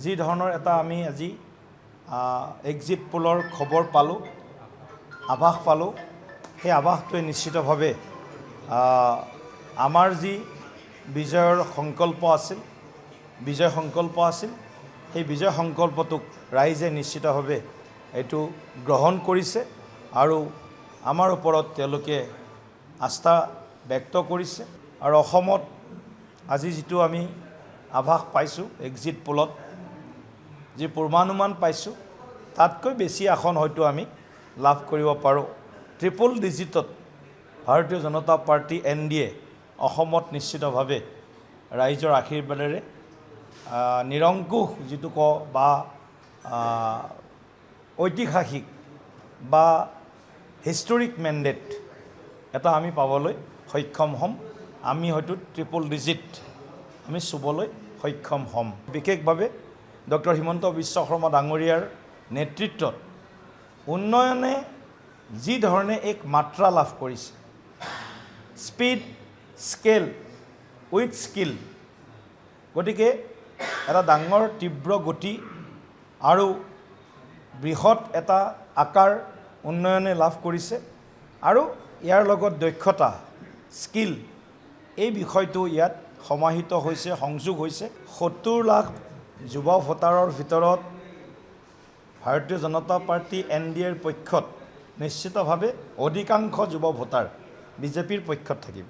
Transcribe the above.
যি ধৰণৰ এটা আমি আজি এক্সিট পোলৰ খবৰ পালোঁ, আভাস পালোঁ, সেই আভাসটোৱে নিশ্চিতভাৱে আমাৰ যি বিজয়ৰ সংকল্প আছিল, সেই বিজয় সংকল্পটোক ৰাইজে নিশ্চিতভাৱে এইটো গ্ৰহণ কৰিছে আৰু আমাৰ ওপৰত তেওঁলোকে আস্থা ব্যক্ত কৰিছে। আৰু অসমত আজি যিটো আমি আভাস পাইছোঁ, এক্সিট পোলত যি পূৰ্বানুমান পাইছোঁ, তাতকৈ বেছি আসন হয়তো আমি লাভ কৰিব পাৰোঁ। ট্ৰিপল ডিজিটত ভাৰতীয় জনতা পাৰ্টি NDA অসমত নিশ্চিতভাৱে ৰাইজৰ আশীৰ্বাদেৰে নিৰংকুশ যিটো কওঁ বা ঐতিহাসিক বা হিষ্টৰিক মেণ্ডেট এটা আমি পাবলৈ সক্ষম হ'ম। আমি হয়তো ট্ৰিপল ডিজিট আমি চুবলৈ সক্ষম হ'ম। বিশেষভাৱে ডক্টৰ হিমন্ত বিশ্ব শৰ্মা ডাঙৰীয়াৰ নেতৃত্বত উন্নয়নে যি ধৰণে এক মাত্ৰা লাভ কৰিছে, স্পীড স্কেল উইথ স্কিল, গতিকে এটা ডাঙৰ তীব্ৰ গতি আৰু বৃহৎ এটা আকাৰ উন্নয়নে লাভ কৰিছে আৰু ইয়াৰ লগত দক্ষতা স্কিল এই বিষয়টো ইয়াত সমাহিত হৈছে, সংযোগ হৈছে। 70 লাখ যুৱ ভোটাৰৰ ভিতৰত ভাৰতীয় জনতা পাৰ্টি NDAৰ পক্ষত নিশ্চিতভাৱে অধিকাংশ যুৱ ভোটাৰ বিজেপিৰ পক্ষত থাকিব।